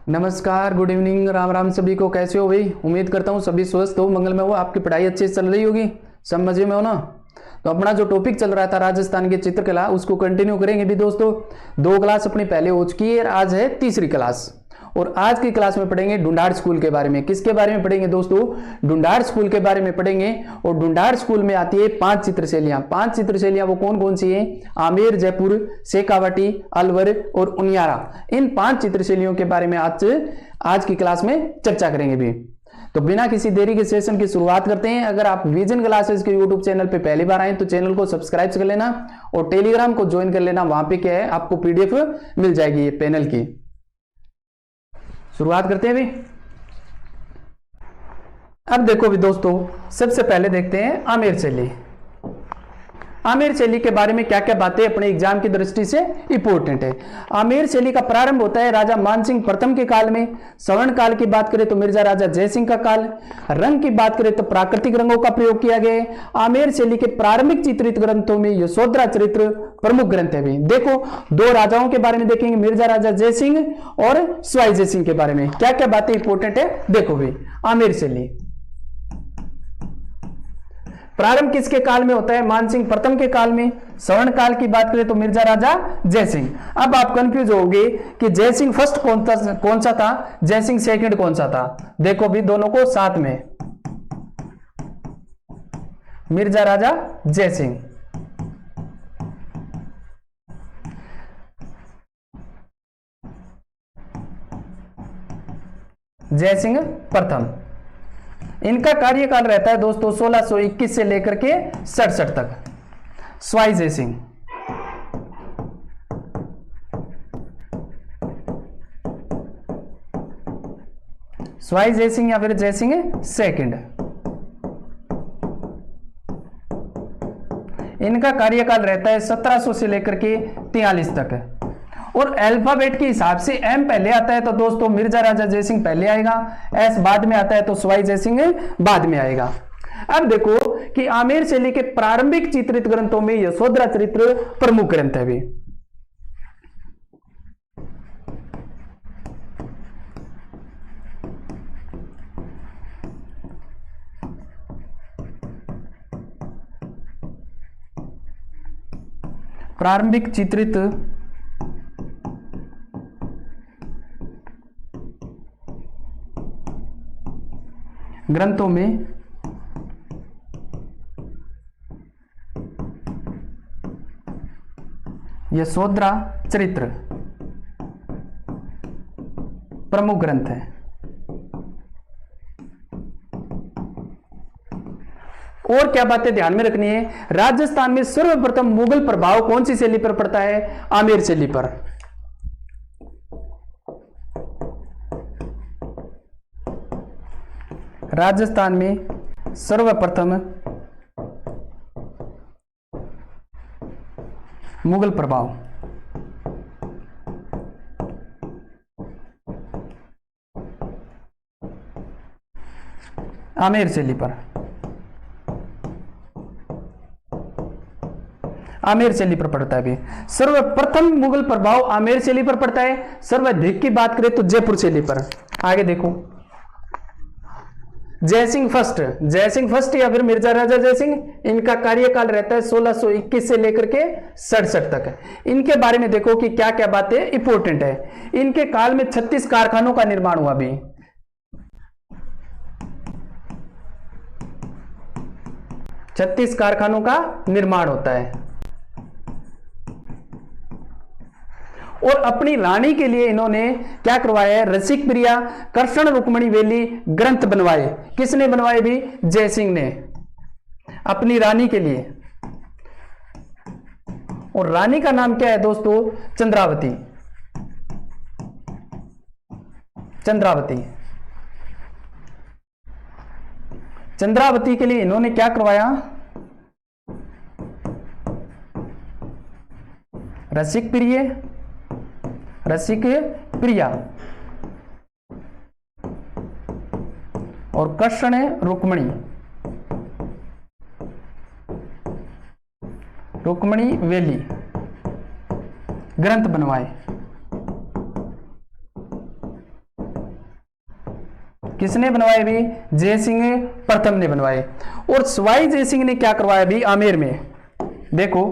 नमस्कार, good evening, Ram Ram सभी को। कैसे हो भाई? उम्मीद करता हूँ सभी स्वस्थ हो, मंगल में हो, आपकी पढ़ाई अच्छे से चल रही होगी, सब मजे में हो ना। तो अपना जो टॉपिक चल रहा था राजस्थान की चित्रकला, उसको कंटिन्यू करेंगे भी दोस्तों। 2 क्लास अपनी पहले हो चुकी है, आज है तीसरी क्लास। और आज की क्लास में पढ़ेंगे ढूंढाड़ स्कूल के बारे में। किसके बारे में पढ़ेंगे दोस्तों? ढूंढाड़ स्कूल के बारे में पढ़ेंगे। और ढूंढाड़ स्कूल में आती है 5 चित्रशैलियां। 5 चित्रशैलियां वो कौन कौन सी हैं? आमेर, जयपुर, शेखावाटी, अलवर और उनियारा। इन 5 चित्रशैलियों के बारे में आज की क्लास में चर्चा करेंगे भी। तो बिना किसी देरी के सेशन की शुरुआत करते हैं। अगर आप विजन क्लासेस के यूट्यूब चैनल पे पहली बार आए तो चैनल को सब्सक्राइब कर लेना और टेलीग्राम को ज्वाइन कर लेना। वहां पे क्या है, आपको पीडीएफ मिल जाएगी ये पैनल की। शुरुआत करते हैं भी। अब देखो भी दोस्तों, सबसे पहले देखते हैं आमेर शैली। आमेर शैली के बारे में क्या क्या बातें अपने एग्जाम की दृष्टि से इंपॉर्टेंट है। आमेर शैली का प्रारंभ होता है राजा मानसिंह प्रथम के काल में। स्वर्ण काल की बात करें तो मिर्जा राजा जयसिंह का काल। रंग की बात करें तो प्राकृतिक रंगों का प्रयोग किया गया है। आमेर शैली के प्रारंभिक चित्रित ग्रंथों में यशोधरा चरित्र प्रमुख ग्रंथ है भी। देखो, 2 राजाओं के बारे में देखेंगे, मिर्जा राजा जयसिंह और सवाई जयसिंह के बारे में क्या क्या बातें इंपॉर्टेंट है। देखो भी, आमेर शैली प्रारंभ किसके काल में होता है? मानसिंह प्रथम के काल में। स्वर्ण काल की बात करें तो मिर्जा राजा जयसिंह। अब आप कंफ्यूज होगे कि जयसिंह फर्स्ट कौन सा था, जयसिंह सेकंड कौन सा था। देखो भी, दोनों को साथ में, मिर्जा राजा जयसिंह, जयसिंह प्रथम। इनका कार्यकाल रहता है दोस्तों 1621 से लेकर के 67 तक। सवाई जयसिंह, सवाई जयसिंह या फिर जयसिंह सेकंड, इनका कार्यकाल रहता है 1700 से लेकर के 43 तक। और अल्फाबेट के हिसाब से एम पहले आता है तो दोस्तों मिर्जा राजा जयसिंह पहले आएगा, एस बाद में आता है तो सवाई जयसिंह बाद में आएगा। अब देखो कि आमेर शैली के प्रारंभिक चित्रित ग्रंथों में यशोधरा चरित्र प्रमुख ग्रंथ है भी। प्रारंभिक चित्रित ग्रंथों में यशोधरा चरित्र प्रमुख ग्रंथ है। और क्या बातें ध्यान में रखनी है? राजस्थान में सर्वप्रथम मुगल प्रभाव कौन सी शैली पर पड़ता है? आमेर शैली पर। राजस्थान में सर्वप्रथम मुगल प्रभाव आमेर शैली पर। आमेर शैली पर पड़ता है भी। सर्वप्रथम मुगल प्रभाव आमेर शैली पर पड़ता है। सर्वाधिक की बात करें तो जयपुर शैली पर। आगे देखो, जयसिंह फर्स्ट या फिर मिर्जा राजा जयसिंह, इनका कार्यकाल रहता है 1621 से लेकर के 67 तक। इनके बारे में देखो कि क्या क्या बातें इंपॉर्टेंट है। इनके काल में 36 कारखानों का निर्माण हुआ भी। 36 कारखानों का निर्माण होता है। और अपनी रानी के लिए इन्होंने क्या करवाया है? रसिक प्रिया, कृष्ण रुक्मणी वेली ग्रंथ बनवाए। किसने बनवाए भी? जयसिंह ने, अपनी रानी के लिए। और रानी का नाम क्या है दोस्तों? चंद्रावती। चंद्रावती के लिए इन्होंने क्या करवाया? रसिक प्रिया और कृष्ण रुक्मणी वेली ग्रंथ बनवाए। किसने बनवाए भी? जय सिंह प्रथम ने बनवाए। और सवाई जय सिंह ने क्या करवाया भी आमेर में? देखो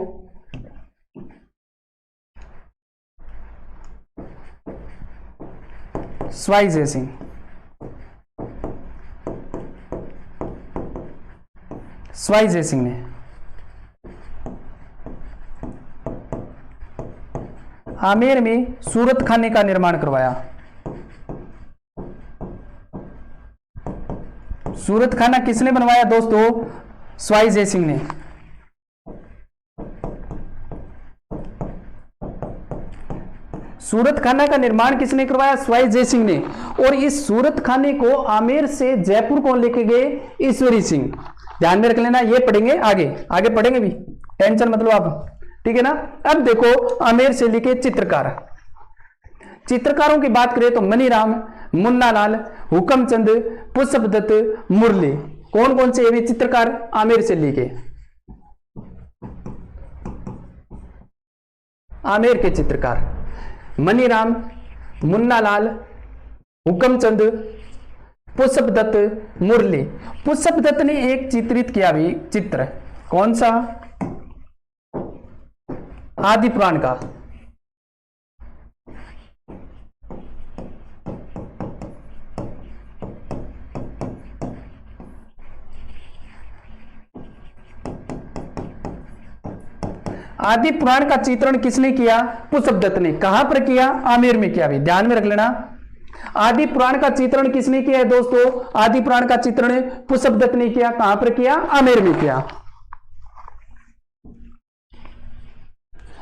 सवाई जय सिंह, सवाई जय सिंह ने आमेर में सूरत खाने का निर्माण करवाया। सूरत खाना किसने बनवाया दोस्तों? सवाई जय सिंह ने। सूरत खाना का निर्माण किसने करवाया? सवाई जय सिंह ने। और इस सूरत खाने को आमेर से जयपुर कौन लेके गए? ईश्वरी सिंह। ध्यान में रख लेना, ये पढ़ेंगे आगे, आगे पढ़ेंगे भी, टेंशन मतलब आप, ठीक है ना। अब देखो आमेर से लिखे चित्रकार, चित्रकारों की बात करें तो मनीराम, मुन्नालाल, हुकमचंद, पुष्पदत्त, मुरली। कौन कौन से ये भी चित्रकार आमेर से लिखे? आमेर के चित्रकार मनीराम, मुन्नालाल, हुकमचंद, पुष्पदत्त, मुरली। पुष्पदत्त ने एक चित्रित किया भी चित्र, कौन सा? आदि पुराण का। आदि पुराण का चित्रण किसने किया? पुष्पदत्त ने। कहां पर किया? आमेर में किया भी, ध्यान में रख लेना। आदि पुराण का चित्रण किसने किया है दोस्तों? आदि पुराण का चित्रण पुष्पदत्त ने किया। कहां पर किया? आमेर में किया।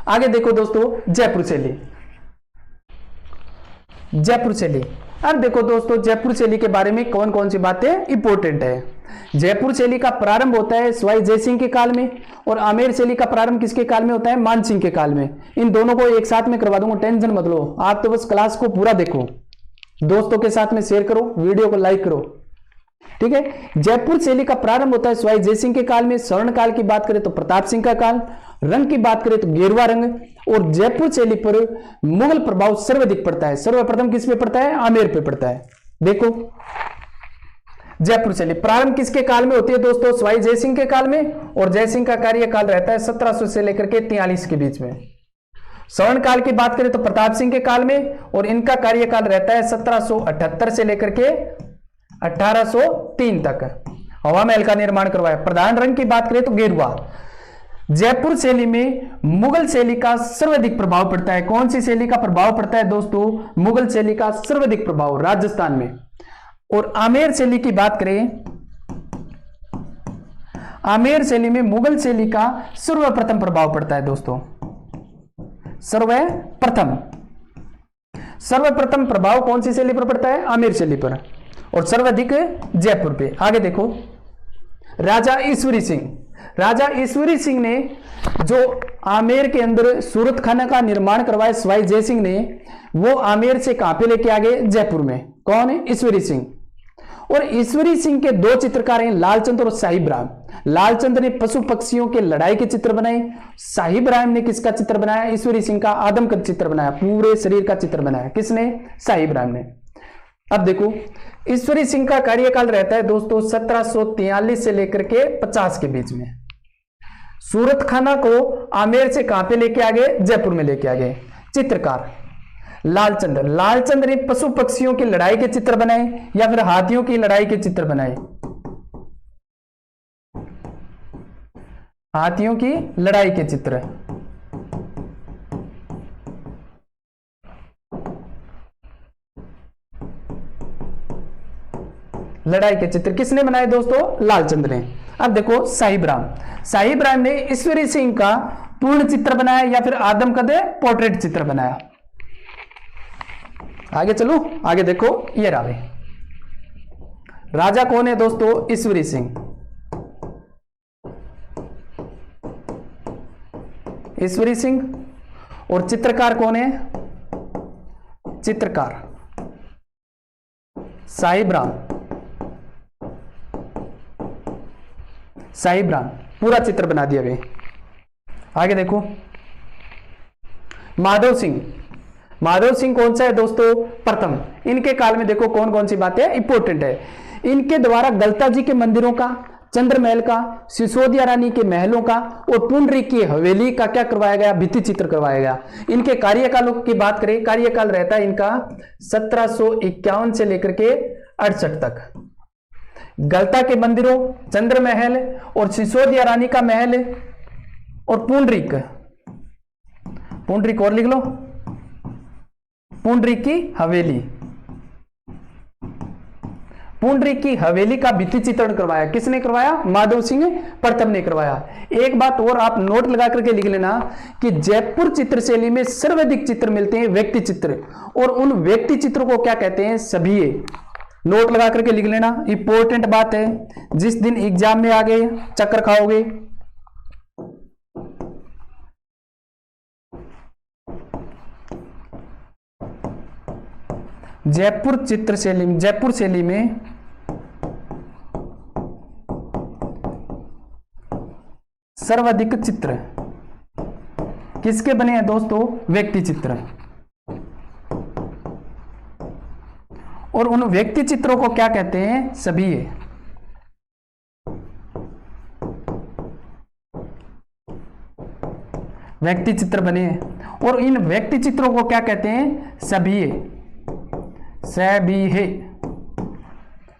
आगे देखो दोस्तों जयपुर शैली, जयपुर शैली। अब देखो दोस्तों जयपुर शैली के बारे में कौन कौन सी बातें इंपॉर्टेंट है। जयपुर शैली का प्रारंभ होता है सवाई जय सिंह के काल में, और आमेर शैली का प्रारंभ किसके काल में होता है? मान सिंह के काल में। इन दोनों को एक साथ में करवा दूंगा, टेंशन मत लो। आप तो बस क्लास को पूरा देखो, दोस्तों के साथ में शेयर करो, वीडियो को लाइक करो, ठीक है। जयपुर शैली का प्रारंभ होता है सवाई जय सिंह के काल में। स्वर्ण काल की बात करें तो प्रताप सिंह का काल, रंग की बात करें तो गेरुआ रंग, और जयपुर शैली पर मुगल प्रभाव सर्वाधिक पड़ता है। सर्वप्रथम किस पे पड़ता है? आमेर पे पड़ता है। देखो जयपुर शैली प्रारंभ किसके काल में होती है दोस्तों? सवाई जय सिंह के काल में, और जय सिंह का कार्यकाल रहता है 1700 से लेकर के 43 के बीच में। स्वर्ण काल की बात करें तो प्रताप सिंह के काल में, और इनका कार्यकाल रहता है 1778 से लेकर के 1803 तक। हवा महल का निर्माण करवाया। प्रधान रंग की बात करें तो गेरुआ। जयपुर शैली में मुगल शैली का सर्वाधिक प्रभाव पड़ता है। कौन सी शैली का प्रभाव पड़ता है दोस्तों? मुगल शैली का सर्वाधिक प्रभाव राजस्थान में। और आमेर शैली की बात करें, आमेर शैली में मुगल शैली का सर्वप्रथम प्रभाव पड़ता है दोस्तों। सर्वप्रथम, सर्वप्रथम प्रभाव कौन सी शैली पर पड़ता है? आमेर शैली पर, और सर्वाधिक जयपुर पे। आगे देखो राजा ईश्वरी सिंह। राजा ईश्वरी सिंह ने जो आमेर के अंदर सूरत खाना का निर्माण करवाया सवाई जय सिंह ने, वो आमेर से कहां पे लेके आ गए? जयपुर में। कौन है? ईश्वरी सिंह। और ईश्वरी सिंह के दो चित्रकार हैं, लालचंद और साहिब राम। लालचंद ने पशु पक्षियों के लड़ाई के चित्र बनाए। साहिब राम ने किसका चित्र बनाया? ईश्वरी सिंह का आदम का चित्र बनाया, पूरे शरीर का चित्र बनाया। किसने? साहिब राम ने। अब देखो ईश्वरी सिंह का कार्यकाल रहता है दोस्तों 1743 से लेकर के 50 के बीच में। सूरत खाना को आमेर से कहां पे लेके आ गए? जयपुर में लेके आ गए। चित्रकार लालचंद। लालचंद ने पशु पक्षियों की लड़ाई के चित्र बनाए या फिर हाथियों की लड़ाई के चित्र बनाए? हाथियों की लड़ाई के चित्र। लड़ाई के चित्र किसने बनाए दोस्तों? लालचंद ने। अब देखो साहिब राम। साहिब राम ने ईश्वरी सिंह का पूर्ण चित्र बनाया या फिर आदम कद पोर्ट्रेट चित्र बनाया। आगे चलो, आगे देखो ये रावे। राजा कौन है दोस्तों? ईश्वरी सिंह। ईश्वरी सिंह। और चित्रकार कौन है? चित्रकार साहिब राम। साहिब राम पूरा चित्र बना दिया वे। आगे देखो माधव सिंह। माधव सिंह कौन सा है दोस्तों, प्रथम। इनके काल में देखो कौन कौन सी बातें इंपॉर्टेंट है। इनके द्वारा गलता जी के मंदिरों का, चंद्र महल का, सिसोदिया रानी के महलों का और पुंडरीक की हवेली का क्या करवाया गया, भित्ति चित्र करवाया गया। इनके कार्यकालों की बात करें, कार्यकाल रहता है इनका 1751 से लेकर के 68 तक। गलता के मंदिरों, चंद्र महल और सिसोदिया रानी का महल और पुंडरीक, पुंडरीक और लिख लो, पुंडरीक की हवेली, पुंडरीक की हवेली का भित्ति चित्रण करवाया। किसने करवाया, माधव सिंह प्रथम ने करवाया। एक बात और आप नोट लगा करके लिख लेना कि जयपुर चित्रशैली में सर्वाधिक चित्र मिलते हैं व्यक्ति चित्र, और उन व्यक्ति चित्रों को क्या कहते हैं, सभीए। नोट लगा करके लिख लेना, इंपॉर्टेंट बात है, जिस दिन एग्जाम में आ गए चक्कर खाओगे। जयपुर चित्रशैली, जयपुर शैली में सर्वाधिक चित्र किसके बने हैं दोस्तों, व्यक्ति चित्र। और उन व्यक्ति चित्रों को क्या कहते हैं, सभीए। व्यक्ति चित्र बने हैं और इन व्यक्ति चित्रों को क्या कहते हैं, सभीए, सभीए,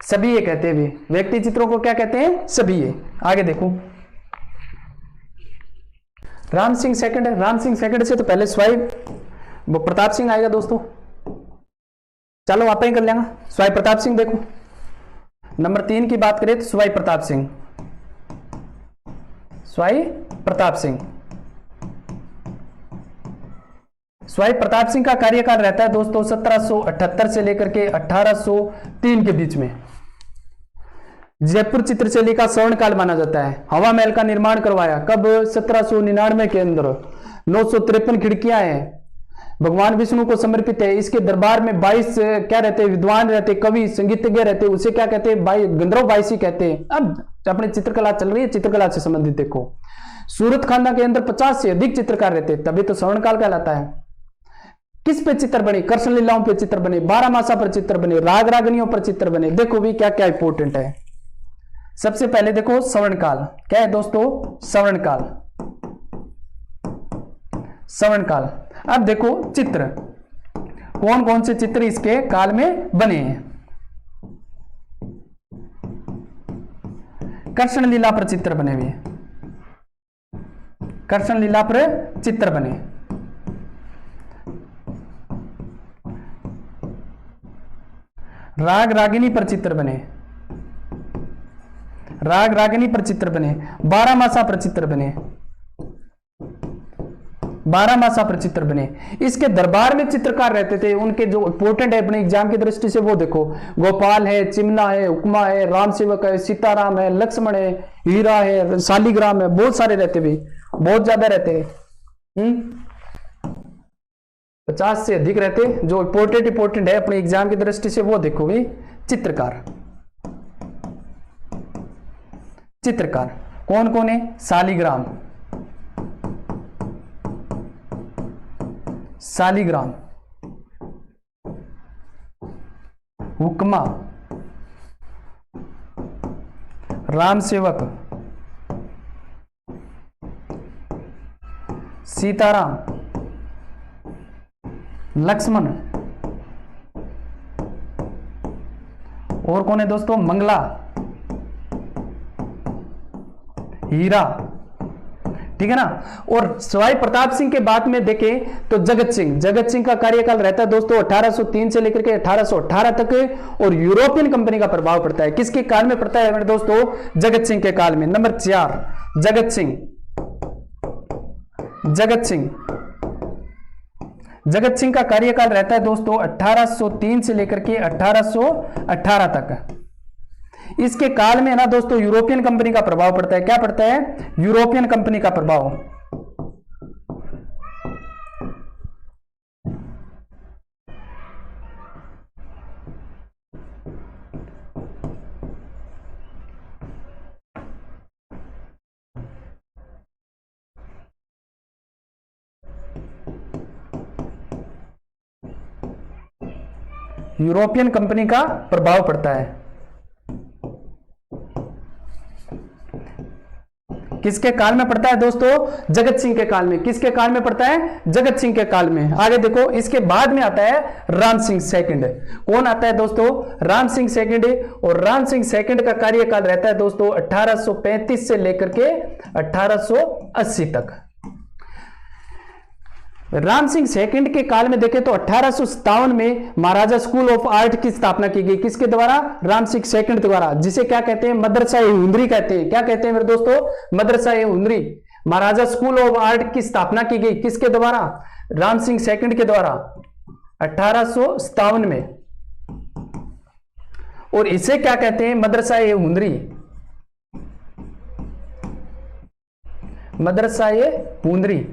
सभीए कहते हैं। व्यक्ति चित्रों को क्या कहते हैं, सभीए। आगे देखो, राम सिंह सेकंड है, राम सिंह सेकंड से तो पहले स्वाई वो प्रताप सिंह आएगा दोस्तों। चलो आप ही कर लेंगे, स्वाई प्रताप सिंह। देखो नंबर 3 की बात करें तो स्वाई प्रताप सिंह, स्वाई प्रताप सिंह। स्वाई प्रताप सिंह का कार्यकाल रहता है दोस्तों 1778 से लेकर के 1803 के बीच में। जयपुर चित्रशैली का स्वर्ण काल माना जाता है। हवा महल का निर्माण करवाया कब, 1799 के अंदर। 953 खिड़कियां हैं, भगवान विष्णु को समर्पित है। इसके दरबार में 22 क्या रहते हैं, विद्वान रहते, कवि संगीतज्ञ रहते, उसे क्या कहते हैं, गंधर्व बाईसी कहते हैं। अब अपने चित्रकला चल रही है, चित्रकला से संबंधित देखो, सूरत खानदान के अंदर 50 से अधिक चित्रकार रहते, तभी तो स्वर्ण काल कहलाता है। किस पे चित्र बने, कृष्ण लीलाओं पे चित्र बने, 12 मासा पर चित्र बने, राग रागनियों पर चित्र बने। देखो भी क्या क्या इंपॉर्टेंट है। सबसे पहले देखो स्वर्णकाल क्या है दोस्तों, स्वर्णकाल, स्वर्णकाल। अब देखो चित्र, कौन कौन से चित्र इसके काल में बने हैं। कृष्ण लीला पर चित्र बने हुए, कृष्ण लीला पर चित्र बने। राग रागिनी पर चित्र बने, राग रागिनी पर चित्र बने। 12 मासा पर चित्र बने, 12 मासा पर चित्र बने। इसके दरबार में चित्रकार रहते थे, उनके जो इंपॉर्टेंट है अपने एग्जाम की दृष्टि से वो देखो, गोपाल है, चिमना है, हुक्मा है, राम सेवक है, सीताराम है, लक्ष्मण है, हीरा है, शालिग्राम है, बहुत सारे रहते भी, बहुत ज्यादा रहते हैं। 50 से अधिक रहते। जो इंपॉर्टेंट है अपने एग्जाम की दृष्टि से वो देखो भी, चित्रकार। चित्रकार कौन कौन है, शालिग्राम, शालिग्राम, हुक्मा, राम सेवक, सीताराम, लक्ष्मण, और कौन है दोस्तों, मंगला, हीरा। ठीक है ना। और सवाई प्रताप सिंह के बाद में देखें तो जगत सिंह, जगत सिंह का कार्यकाल रहता है दोस्तों 1803 से लेकर के 1818 तक, और यूरोपियन कंपनी का प्रभाव पड़ता है। किसके काल में पड़ता है मेरे दोस्तों, जगत सिंह के काल में। नंबर 4 जगत सिंह, जगत सिंह, जगत सिंह का कार्यकाल रहता है दोस्तों 1803 से लेकर के 1818 तक। इसके काल में ना दोस्तों यूरोपियन कंपनी का प्रभाव पड़ता है। क्या पड़ता है, यूरोपियन कंपनी का प्रभाव। यूरोपियन कंपनी का प्रभाव पड़ता है। किसके काल में पड़ता है दोस्तों? जगत सिंह के काल में। किसके काल में पड़ता है? जगत सिंह के काल में। आगे देखो, इसके बाद में आता है राम सिंह सेकंड। कौन आता है दोस्तों? राम सिंह सेकंड। और राम सिंह सेकंड का कार्यकाल रहता है दोस्तों 1835 से लेकर के 1880 तक। राम सिंह सेकंड के काल में देखें तो 1857 में महाराजा स्कूल ऑफ आर्ट की स्थापना की गई। किसके द्वारा? राम सिंह सेकंड द्वारा, जिसे क्या कहते हैं? मदरसा-ए-हुनरी कहते हैं। क्या कहते हैं मेरे दोस्तों? मदरसा-ए-हुनरी। महाराजा स्कूल ऑफ आर्ट की स्थापना की गई किसके द्वारा? राम सिंह सेकंड के द्वारा 1857 में। और इसे क्या कहते हैं? मदरसा-ए-हुनरी। मदरसा-ए-हुनरी।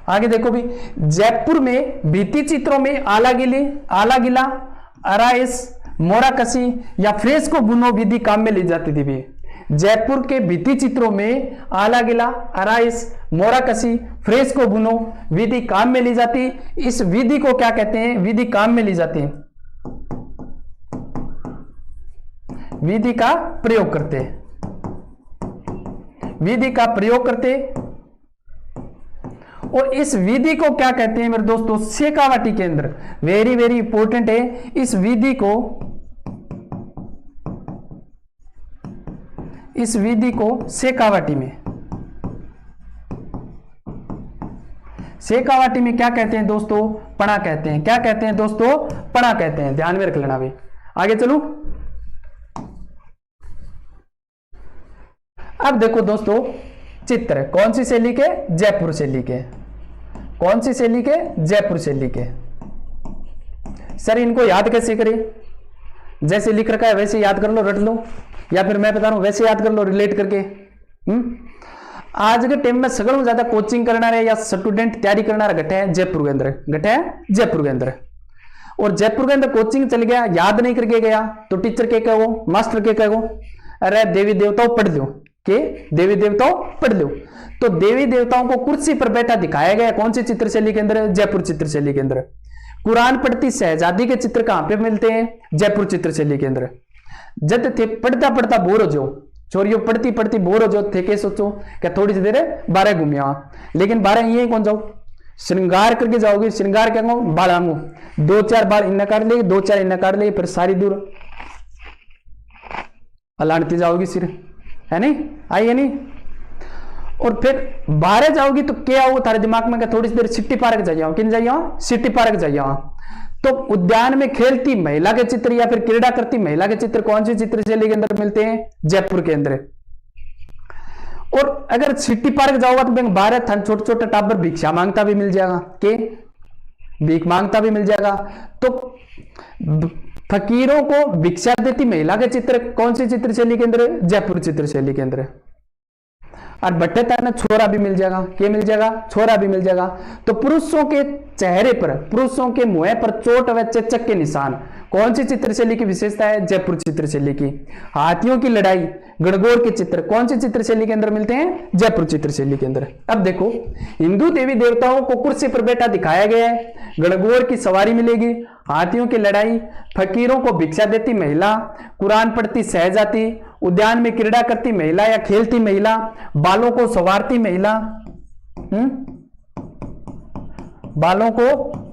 आगे देखो भी, जयपुर में भित्ति चित्रों में आला गिला, अराइस, मोराकसी या फ्रेस्को बुनो विधि काम में ली जाती थी भी। जयपुर के भित्ति चित्रों में आला गिला, अराइस, मोराकसी, फ्रेस्को बुनो विधि काम में ली जाती। इस विधि को क्या कहते हैं? विधि काम में ली जाती है, विधि का प्रयोग करते, विधि का प्रयोग करते। और इस विधि को क्या कहते हैं मेरे दोस्तों? शेखावाटी केंद्र। वेरी वेरी इंपॉर्टेंट है। इस विधि को शेखावाटी में, शेखावाटी में क्या कहते हैं दोस्तों? पणा कहते हैं। क्या कहते हैं दोस्तों? पणा कहते हैं। ध्यान में रख लेना भाई। आगे चलूं। अब देखो दोस्तों, चित्र कौन सी शैली के? जयपुर शैली के। कौन सी शैली के? जयपुर शैली के। सर इनको याद कैसे करें? जैसे लिख रखा है वैसे याद कर लो, रट लो, या फिर मैं बता रहा हूं वैसे याद कर लो रिलेट करके। आज के टाइम में सगळों ज्यादा कोचिंग करना रहे या स्टूडेंट तैयारी करना घटे है जयपुर के अंदर, घटे है जयपुर के अंदर। और जयपुर के अंदर कोचिंग चल गया, याद नहीं करके गया तो टीचर के कहो, मास्टर के कहो, अरे देवी देवताओं पढ़ लो, के देवी देवताओं पढ़ लो। तो देवी देवताओं को कुर्सी पर बैठा दिखाया गया कौन सी चित्र शैली के अंदर? जयपुर चित्र शैली के अंदर। कुरान पढ़ती शहजादी के चित्र कहां पे मिलते हैं? जयपुर चित्र शैली के अंदर। जब थे पढ़ता पढ़ता बोर हो जाओ, चोरियों पढ़ती पढ़ती बोर हो जाओ थे, के सोचो क्या थोड़ी सी देर बारह घूमिया, लेकिन बारह ये कौन जाओ? श्रृंगार करके जाओगे। श्रृंगार क्या कहूं? बाल आंगू, दो चार बाल इन्ना काट ले, दो चार इन्ना काट ले, फिर सारी दूर अलानती जाओगी सिर, है नहीं? आई है नहीं? और फिर बाहर जाओगी तो क्या होगा तारे दिमाग में? थोड़ी सी देर सिटी पार्क जाइए। किन जाइए? सिटी पार्क जाइए। तो उद्यान में खेलती महिला के चित्र या फिर क्रीड़ा करती महिला के चित्र कौन सी चित्र शैली के अंदर मिलते हैं? जयपुर के अंदर। और अगर सिटी पार्क जाओगा तो बाहर छोटे छोटे टाबर भिक्षा मांगता भी मिल जाएगा, के भीख मांगता भी मिल जाएगा। तो फकीरों को भिक्षा देती महिला के चित्र कौन सी चित्र शैली के अंदर? जयपुर चित्र शैली के अंदर। और बट्टे तारना छोरा भी मिल जाएगा, क्या मिल जाएगा? छोरा भी मिल जाएगा। तो पुरुषों के चेहरे पर, पुरुषों के मुंह पर चोट व चेचक के निशान कौन सी चित्र शैली की विशेषता है? जयपुर चित्र शैली की। हाथियों की लड़ाई, गणगौर के चित्र कौन सी चित्र शैली के अंदर मिलते हैं? जयपुर चित्र शैली के अंदर। अब देखो, हिंदू देवी देवताओं को कुर्सी पर बैठा दिखाया गया है, गणगौर की सवारी मिलेगी, हाथियों की लड़ाई, फकीरों को भिक्षा देती महिला, कुरान पढ़ती शहजादी, उद्यान में क्रीड़ा करती महिला या खेलती महिला, बालों को संवारती महिला, बालों को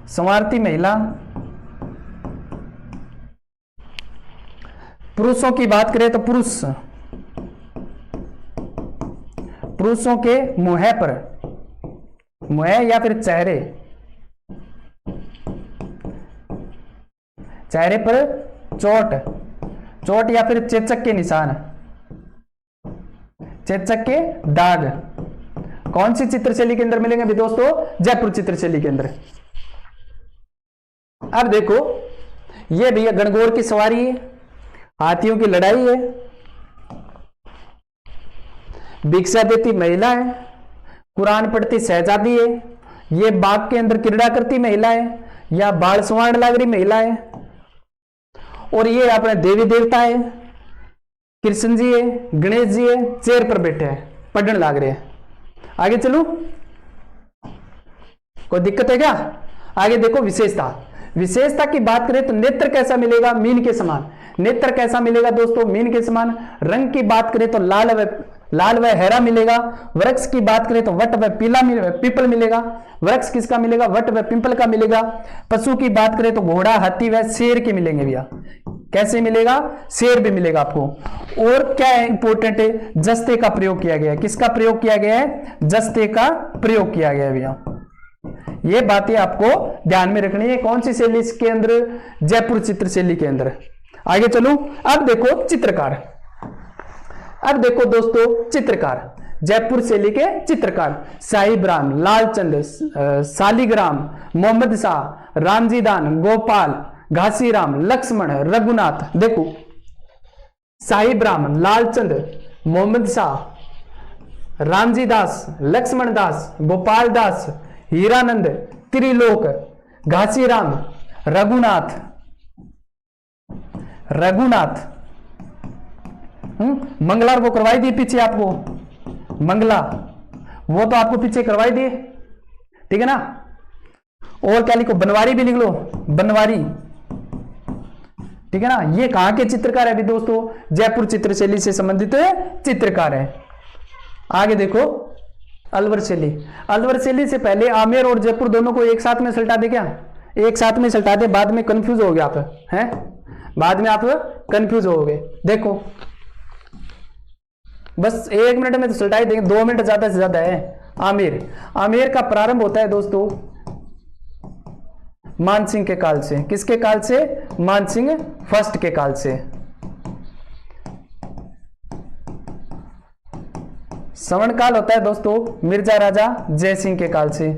संवारती महिला। पुरुषों की बात करें तो पुरुषों के मुंह पर, मुंह या फिर चेहरे पर चोट या फिर चेचक के निशान, चेचक के दाग कौन सी चित्र शैली के अंदर मिलेंगे भी दोस्तों? जयपुर चित्र शैली के अंदर। अब देखो, ये भैया गणगौर की सवारी है, हाथियों की लड़ाई है, भिक्षा देती महिला है, कुरान पढ़ती शहजादी है, ये बाग के अंदर क्रीड़ा करती महिला है या बाल संवार लाग रही महिला है, और ये अपने देवी देवता है, कृष्ण जी है, गणेश जी है, चेयर पर बैठे हैं, पढ़ने लाग रहे हैं। आगे चलूं, कोई दिक्कत है क्या? आगे देखो विशेषता। विशेषता की बात करें तो नेत्र कैसा मिलेगा? मीन के समान। नेत्र कैसा मिलेगा दोस्तों? मीन के समान। रंग की बात करें तो लाल व हरा मिलेगा। वृक्ष की बात करें तो वट व पीपल मिलेगा। वृक्ष किसका मिलेगा? वट व पिंपल का मिलेगा। पशु की बात करें तो घोड़ा, हाथी व शेर के मिलेंगे भैया। कैसे मिलेगा? शेर भी मिलेगा आपको। और क्या है इंपॉर्टेंट है? जस्ते का प्रयोग किया गया है। किसका प्रयोग किया गया है? जस्ते का प्रयोग किया गया है भैया। ये बातें आपको ध्यान में रखनी है। कौन सी शैली के अंदर? जयपुर चित्र शैली के अंदर। आगे चलूं, अब देखो चित्रकार। अब देखो दोस्तों चित्रकार, जयपुर शैली के चित्रकार साहिबराम, लालचंद, शालिग्राम, मोहम्मद शाह, रामजीदान, गोपाल, घासीराम, लक्ष्मण, रघुनाथ। देखो साहिबराम, लालचंद, मोहम्मद शाह, रामजी दास, लक्ष्मण दास, गोपाल दास, हीरानंद, त्रिलोक, घासीराम, रघुनाथ। मंगला वो करवाई दी पीछे आपको, मंगला वो तो आपको पीछे करवाई दी, ठीक है ना। और क्या लिखो? बनवारी भी लिख लो, बनवारी, ठीक है ना। ये कहां के चित्रकार है अभी दोस्तों? जयपुर चित्र शैली से संबंधित चित्रकार है। आगे देखो अलवर शैली। अलवर शैली से पहले आमेर और जयपुर दोनों को एक साथ में सल्टा दे क्या? एक साथ में सल्टा दे, बाद में कंफ्यूज हो गए आप, हैं? बाद में आप कंफ्यूज हो गए। देखो बस 1 मिनट में तो सल्टा देंगे, 2 मिनट ज्यादा से ज्यादा है। आमेर, आमेर का प्रारंभ होता है दोस्तों मानसिंह के काल से। किसके काल से? मानसिंह फर्स्ट के काल से। श्रवण काल होता है दोस्तों मिर्जा राजा जयसिंह के काल से।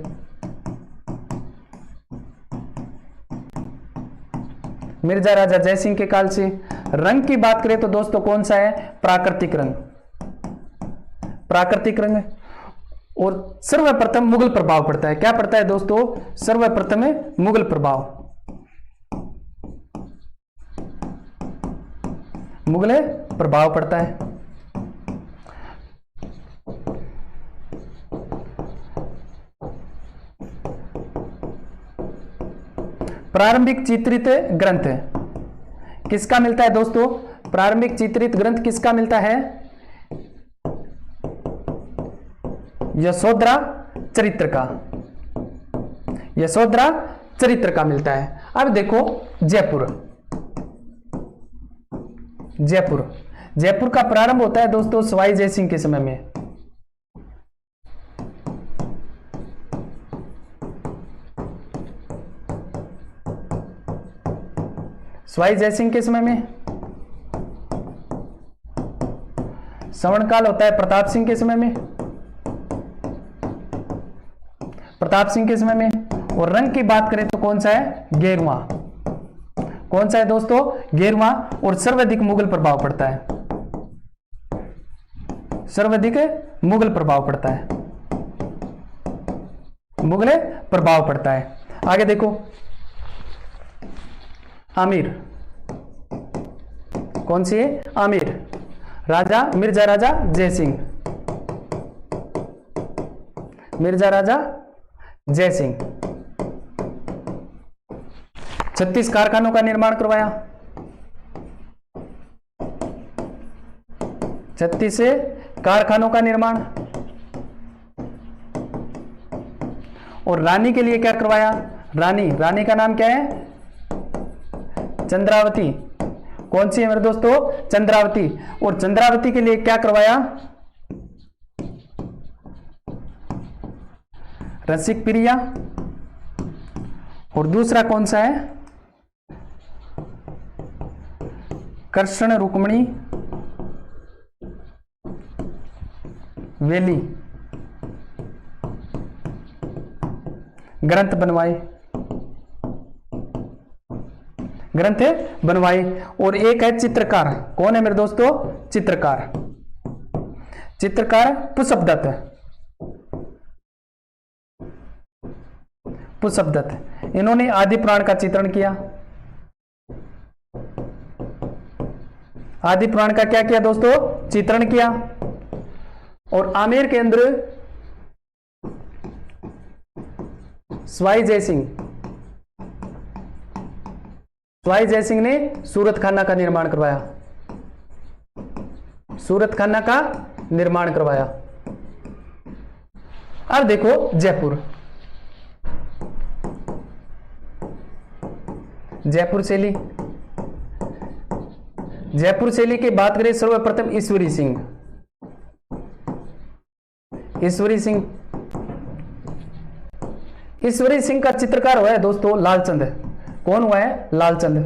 मिर्जा राजा जयसिंह के काल से। रंग की बात करें तो दोस्तों कौन सा है? प्राकृतिक रंग, प्राकृतिक रंग। और सर्वप्रथम मुगल प्रभाव पड़ता है। क्या पड़ता है दोस्तों? सर्वप्रथम मुगल प्रभाव, मुगल प्रभाव पड़ता है। प्रारंभिक चित्रित ग्रंथ किसका मिलता है दोस्तों? प्रारंभिक चित्रित ग्रंथ किसका मिलता है? यशोधरा चरित्र का, यशोधरा चरित्र का मिलता है। अब देखो जयपुर, जयपुर, जयपुर का प्रारंभ होता है दोस्तों सवाई जयसिंह के समय में। सवाई जयसिंह के समय में। श्रवण काल होता है प्रताप सिंह के समय में, प्रताप सिंह के समय में। और रंग की बात करें तो कौन सा है? गेरुआ। कौन सा है दोस्तों? गेरुआ। और सर्वाधिक मुगल प्रभाव पड़ता है, सर्वाधिक मुगल प्रभाव पड़ता है, मुगल प्रभाव पड़ता है। आगे देखो आमिर, कौन सी है? आमिर, राजा मिर्जा राजा जयसिंह, मिर्जा राजा जयसिंह। 36 कारखानों का निर्माण करवाया, 36 कारखानों का निर्माण। और रानी के लिए क्या करवाया? रानी, रानी का नाम क्या है? चंद्रावती। कौन सी है मेरे दोस्तों? चंद्रावती। और चंद्रावती के लिए क्या करवाया? रसिक प्रिया। और दूसरा कौन सा है? कृष्ण रुक्मणी वेली। ग्रंथ बनवाए, ग्रंथ बनवाए। और एक है चित्रकार। कौन है मेरे दोस्तों? चित्रकार, चित्रकार पुष्पदत्त, पुष्पदत्त। इन्होंने आदि पुराण का चित्रण किया। आदि पुराण का क्या किया दोस्तों? चित्रण किया। और आमेर के अंदर स्वाई जयसिंह। स्वाई जयसिंह ने सूरत खाना का निर्माण करवाया। सूरत खाना का निर्माण करवाया। अब देखो जयपुर। जयपुर शैली। जयपुर शैली की बात करें सर्वप्रथम ईश्वरी सिंह। ईश्वरी सिंह। ईश्वरी सिंह का चित्रकार हुआ है दोस्तों लालचंद। कौन हुआ है? लालचंद।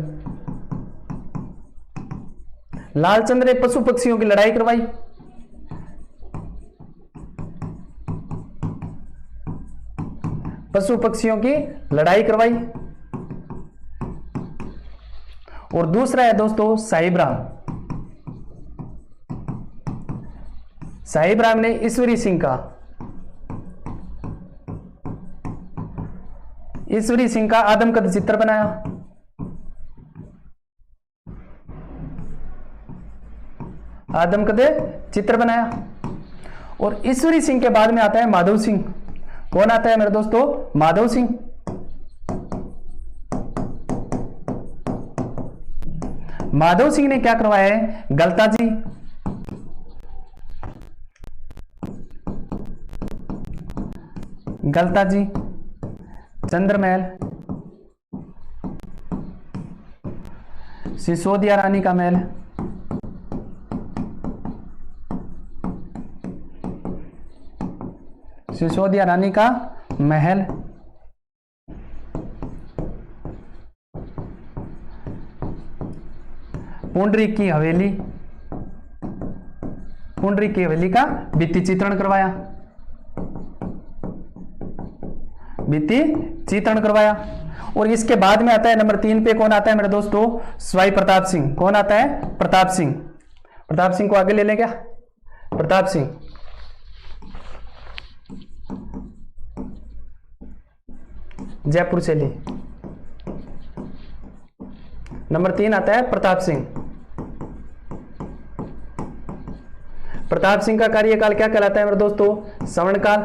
लालचंद ने पशु पक्षियों की लड़ाई करवाई। पशु पक्षियों की लड़ाई करवाई। और दूसरा है दोस्तों साहिबराम। साहिबराम ने ईश्वरी सिंह का आदमकद चित्र बनाया। आदमकद चित्र बनाया। और ईश्वरी सिंह के बाद में आता है माधव सिंह। कौन आता है मेरे दोस्तों? माधव सिंह। माधव सिंह ने क्या करवाया है? गलताजी। गलताजी, चंद्रमहल, सिसोदिया रानी का महल, सिसोदिया रानी का महल, पुंडरीक की हवेली, पुंडरीक की हवेली का भित्ति चित्रण करवाया। भित्ति चित्रण करवाया। और इसके बाद में आता है नंबर 3 पे कौन आता है मेरे दोस्तों? स्वाई प्रताप सिंह। कौन आता है? प्रताप सिंह। प्रताप सिंह को आगे ले लें क्या? प्रताप सिंह। जयपुर शैली। नंबर 3 आता है प्रताप सिंह। प्रताप सिंह का कार्यकाल क्या कहलाता है मेरे दोस्तों? सवर्णकाल।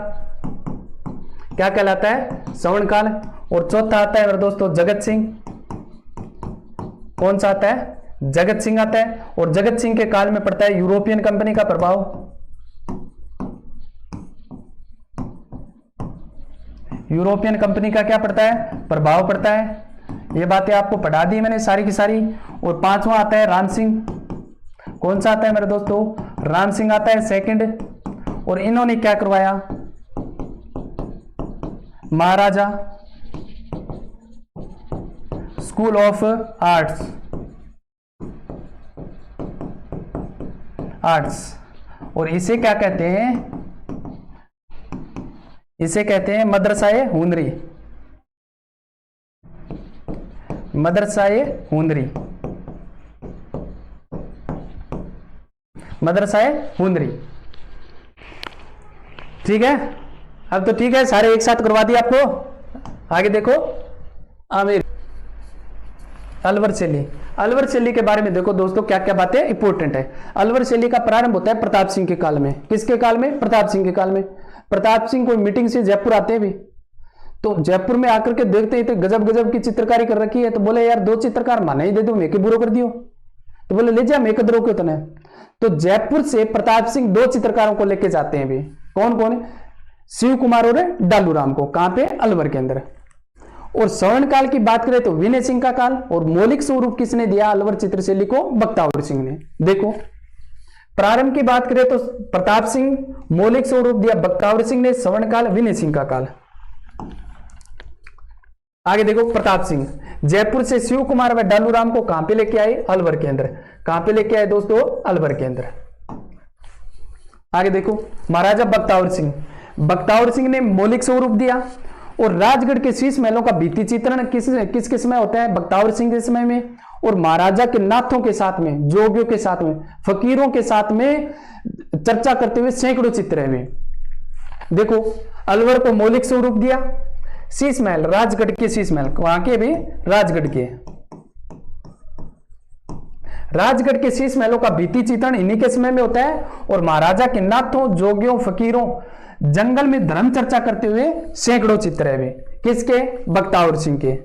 क्या कहलाता है? सवर्णकाल। और चौथा आता है मेरे दोस्तों जगत सिंह। कौन सा आता है? जगत सिंह आता है। और जगत सिंह के काल में पड़ता है यूरोपियन कंपनी का प्रभाव। यूरोपियन कंपनी का क्या पड़ता है? प्रभाव पड़ता है। ये बातें आपको पढ़ा दी मैंने सारी की सारी। और 5वां आता है राम सिंह। कौन सा आता है मेरे दोस्तों? राम सिंह आता है सेकंड। और इन्होंने क्या करवाया? महाराजा स्कूल ऑफ आर्ट्स। और इसे क्या कहते हैं? इसे कहते हैं मदरसाए हुनरी। मदरसाए हुनरी। मदरसाए हुनरी। ठीक है। अब तो ठीक है, सारे एक साथ करवा दिए आपको। आगे देखो आमिर। अलवर शैली। अलवर शैली के बारे में देखो दोस्तों क्या क्या बातें इंपॉर्टेंट है। अलवर शैली का प्रारंभ होता है प्रताप सिंह के काल में। किसके काल में? प्रताप सिंह के काल में। प्रताप सिंह कोई मीटिंग से जयपुर आते हैं भी, तो जयपुर में आकर के देखते हैं तो गजब गजब की चित्रकारी कर रखी है। तो बोले यार 2 चित्रकार माने ही दे दो, मेके बुरो कर दियो। तो बोले ले जा मेक दरो क्यों तने। तो जयपुर से प्रताप सिंह 2 चित्रकारों को लेके जाते हैं भी। कौन कौन? शिव कुमार और डालू राम को। कहां पे? अलवर के अंदर। और स्वर्ण काल की बात करें तो विनय सिंह का काल। और मौलिक स्वरूप किसने दिया अलवर चित्रशैली को? बख्तावर सिंह ने। देखो प्रारंभ की बात करें तो प्रताप सिंह, मौलिक स्वरूप दिया बख्तावर सिंह ने, स्वर्ण काल विनय सिंह का काल। आगे देखो प्रताप सिंह जयपुर से शिव कुमार व डालू राम को कहां पे लेके आए? अलवर के अंदर। कहां पे लेके आए दोस्तों? अलवर के अंदर। आगे देखो महाराजा बख्तावर सिंह। बख्तावर सिंह ने मौलिक स्वरूप दिया। और राजगढ़ के शीश महलों का भित्ति चित्रण किसके समय होता है? बख्तावर सिंह के समय में। और महाराजा के नाथों के साथ में, जोगियों के साथ में, फकीरों के साथ में चर्चा करते हुए सैकड़ों चित्र हैं। देखो अलवर को मौलिक स्वरूप दिया। शीश महल, राजगढ़ के शीश महल, वहां के भी राजगढ़ के, राजगढ़ के शीश महलों का भित्ति चित्रण इन्हीं के समय में होता है। और महाराजा के नाथों, जोगियों, फकीरों, जंगल में धर्म चर्चा करते हुए सैकड़ों चित्र है। किसके? बख्तावर सिंह के।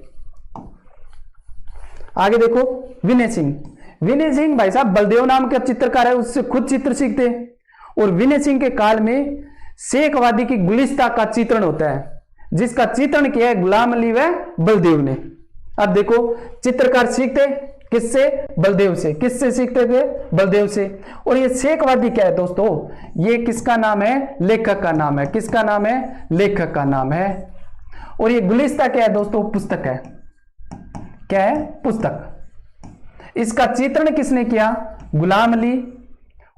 आगे देखो विनय सिंह। विनय सिंह भाई साहब बलदेव नाम का चित्रकार है, उससे खुद चित्र सीखते। और विनय सिंह के काल में शेखवादी की गुलिस्ता का चित्रण होता है, जिसका चित्रण किया है गुलाम अली व बलदेव ने। अब देखो चित्रकार सीखते किससे? बलदेव से। किससे सीखते थे? बलदेव से। और ये शेखवादी क्या है दोस्तों? ये किसका नाम है? लेखक का नाम है। किसका नाम है? लेखक का नाम है। और ये गुलिस्ता क्या है दोस्तों? पुस्तक है। क्या है? पुस्तक। इसका चित्रण किसने किया? गुलाम अली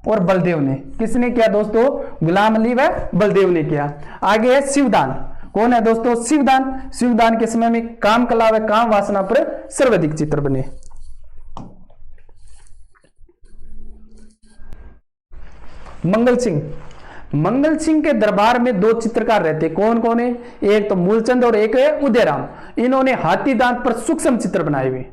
और बलदेव ने। किसने किया दोस्तों? गुलाम अली व बलदेव ने किया। आगे है शिवदान। कौन है दोस्तों? शिवदान। शिवदान के समय में काम कला व काम वासना पर सर्वाधिक चित्र बने। मंगल सिंह। मंगल सिंह के दरबार में दो चित्रकार रहते। कौन कौन है? एक तो मूलचंद और एक है उदयराम। इन्होंने हाथी दांत पर सूक्ष्म चित्र बनाए हुए।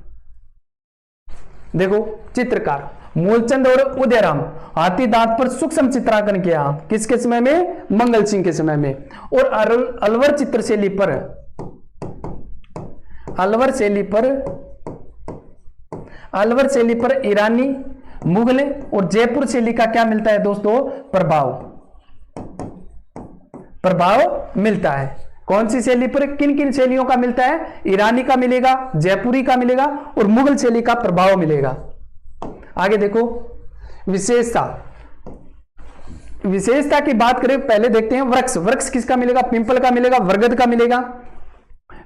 देखो चित्रकार मूलचंद और उदयराम हाथी दांत पर सूक्ष्म चित्रांकन किया। किसके समय में? मंगल सिंह के समय में। और अलवर चित्रशैली पर, अलवर शैली पर ईरानी, मुगल और जयपुर शैली का क्या मिलता है दोस्तों? प्रभाव मिलता है। कौन सी शैली पर? किन किन शैलियों का मिलता है? ईरानी का मिलेगा, जयपुरी का मिलेगा और मुगल शैली का प्रभाव मिलेगा। आगे देखो विशेषता की बात करें, पहले देखते हैं वृक्ष। वृक्ष किसका मिलेगा? पिंपल का मिलेगा, बरगद का मिलेगा।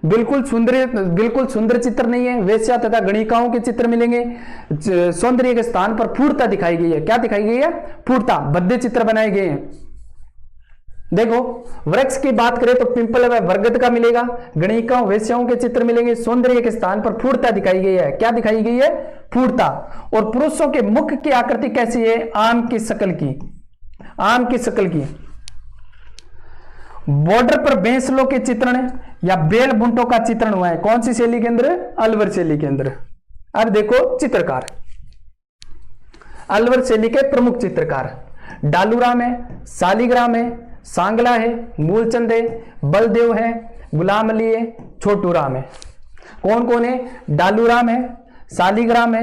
बिल्कुल सुंदर चित्र नहीं है। वेश्या तथा गणिकाओं के चित्र मिलेंगे। सौंदर्य के स्थान पर फूटता दिखाई गई है। क्या दिखाई गई है? फूटता। भद्दे चित्र बनाए गए हैं। देखो वृक्ष की बात करें तो पिंपल व बरगद का मिलेगा, गणिकाओं वेश्याओं के चित्र मिलेंगे। सौंदर्य के स्थान पर फूटता दिखाई गई है। क्या दिखाई गई है? फूटता। और पुरुषों के मुख की आकृति कैसी है? आम की शक्ल की। बॉर्डर पर बेंसलों के चित्रण या बेल बुंटों का चित्रण हुआ है। कौन सी शैली के अंदर? अलवर शैली के अंदर। अब देखो चित्रकार, अलवर शैली के प्रमुख चित्रकार डालूराम है, शालिग्राम है, सांगला है, मूलचंद है, बलदेव है, गुलाम अली है, छोटू राम है। कौन कौन है? डालूराम है, शालिग्राम है,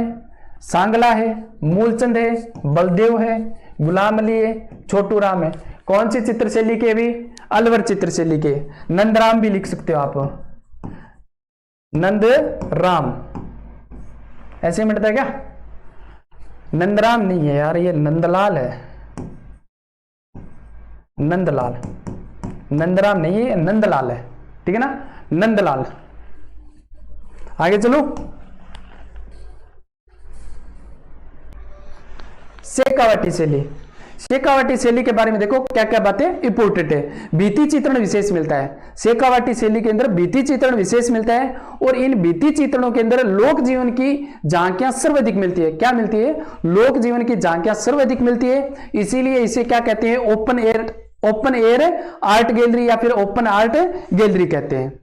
सांगला है, मूलचंद है, बलदेव है, गुलाम अली है, छोटू राम है। कौन सी चित्रशैली के? भी अलवर चित्रशैली के। नंदराम भी लिख सकते हो आप, नंदराम। ऐसे मिलता है क्या? नंदराम नहीं है यार, ये नंदलाल है। नंदराम नहीं है, नंदलाल है। ठीक है ना? नंदलाल। आगे चलो शेखावाटी शैली। शेखावाटी शैली के बारे में देखो क्या क्या बातें इंपोर्टेंट है। भित्ति चित्रण विशेष मिलता है। शेखावाटी शैली के अंदर भित्ति चित्रण विशेष मिलता है। और इन भित्ति चित्रणों के अंदर लोक जीवन की झांकियां सर्वाधिक मिलती है। क्या मिलती है? लोक जीवन की झांकियां सर्वाधिक मिलती है। इसीलिए इसे क्या कहते हैं? ओपन एयर आर्ट गैलरी या फिर ओपन आर्ट गैलरी कहते हैं।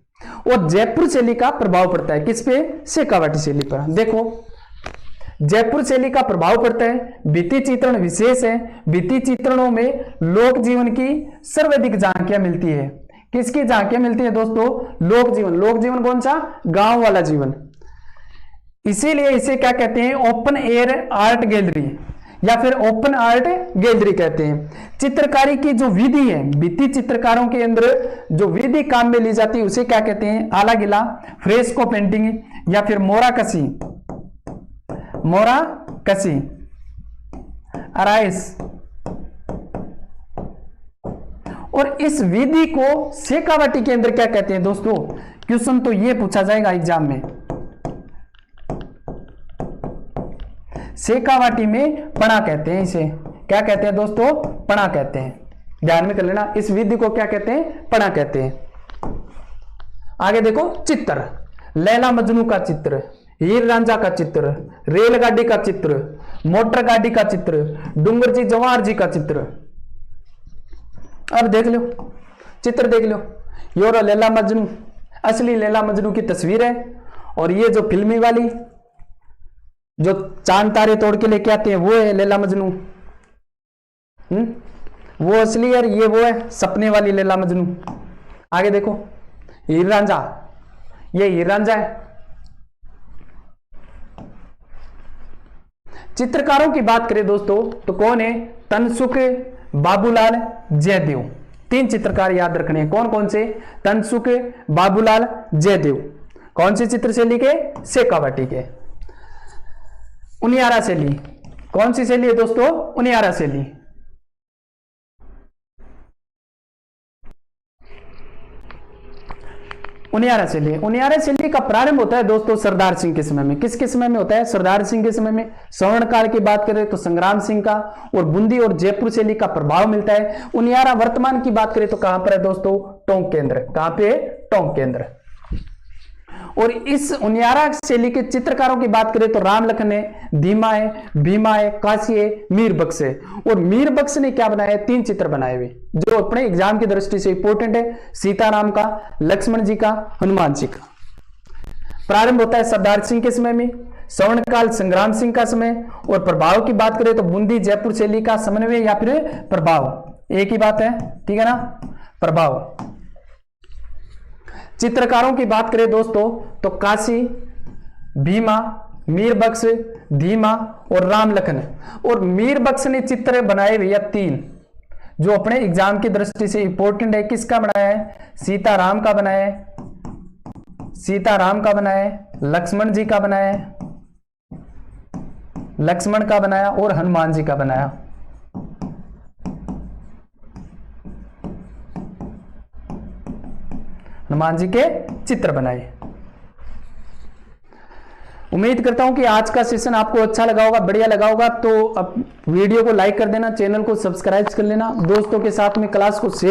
और जयपुर शैली का प्रभाव पड़ता है किस पे? शेखावाटी शैली पर। देखो जयपुर शैली का प्रभाव पड़ता है। भित्ति चित्रण विशेष है। भित्ति चित्रणों में लोक जीवन की सर्वाधिक झांकियां मिलती है। किसकी झांकियां मिलती है दोस्तों? लोक जीवन कौन सा? गांव वाला जीवन। इसीलिए इसे क्या कहते हैं? ओपन एयर आर्ट गैलरी या फिर ओपन आर्ट गैलरी कहते हैं। चित्रकारी की जो विधि है, भित्ति चित्रकारों के अंदर जो विधि काम में ली जाती है उसे क्या कहते हैं? आला गिला, फ्रेस्को पेंटिंग या फिर मोरा कसी, अराइस। और इस विधि को शेखावाटी के अंदर क्या कहते हैं दोस्तों? क्वेश्चन तो ये पूछा जाएगा एग्जाम में। शेखावाटी में पणा कहते हैं। इसे क्या कहते हैं दोस्तों? पणा कहते हैं। ध्यान में कर लेना, इस विधि को क्या कहते हैं? पणा कहते हैं। आगे देखो चित्र, लैला मजनू का चित्र, हीर रांझा का चित्र, रेलगाड़ी का चित्र, मोटर गाड़ी का चित्र, डूंगर जी जवाहर जी का चित्र। अब देख लो चित्र, देख लो। यो लैला मजनू, असली लैला मजनू की तस्वीर है। और ये जो फिल्मी वाली जो चांद तारे तोड़ के लेके आते हैं वो है लैला मजनू। वो असली है, ये वो है सपने वाली लैला मजनू। आगे देखो हीर रांझा, ये हीर रांझा है। चित्रकारों की बात करें दोस्तों तो कौन है? तनसुख, बाबूलाल, जयदेव। 3 चित्रकार याद रखने हैं। कौन कौन से? तनसुख, बाबूलाल, जयदेव। कौन सी चित्र शैली के? शेखावटी के। उनियारा शैली, कौन सी शैली है दोस्तों? उनियारा शैली। उनियारा शैली, उनियारा शैली का प्रारंभ होता है दोस्तों सरदार सिंह के समय में। किसके समय में होता है? सरदार सिंह के समय में। स्वर्ण काल की बात करें तो संग्राम सिंह का, और बूंदी और जयपुर शैली का प्रभाव मिलता है। उनियारा वर्तमान की बात करें तो कहां पर है दोस्तों? टोंक केंद्र। कहां पे? टोंक केंद्र। और इस उनियारा शैली के चित्रकारों की बात करें तो राम लखन है, धीमा है, भीमा है, काशी है, मीर बख्श है। और मीर बख्श ने क्या बनाया है? 3 चित्र बनाए हुए जो अपने एग्जाम की दृष्टि से इंपॉर्टेंट है। सीताराम का, लक्ष्मण जी का, हनुमान जी का। प्रारंभ होता है सरदार सिंह के समय में, स्वर्णकाल संग्राम सिंह का समय। और प्रभाव की बात करें तो बूंदी जयपुर शैली का समन्वय या फिर प्रभाव, एक ही बात है, ठीक है ना? प्रभाव। चित्रकारों की बात करें दोस्तों तो काशी, भीमा, मीर बख्श, धीमा और राम लखन। और मीर बख्श ने चित्र बनाए भैया 3 जो अपने एग्जाम की दृष्टि से इंपॉर्टेंट है। किसका बनाया है? सीताराम का बनाया है, सीताराम का बनाया है, लक्ष्मण जी का बनाया है, लक्ष्मण का बनाया, और हनुमान जी का बनाया। हनुमान जी के चित्र बनाए। उम्मीद करता हूं कि आज का सेशन आपको अच्छा लगा होगा, बढ़िया लगा होगा। तो अब वीडियो को लाइक कर देना, चैनल को सब्सक्राइब कर लेना, दोस्तों के साथ में क्लास को शेयर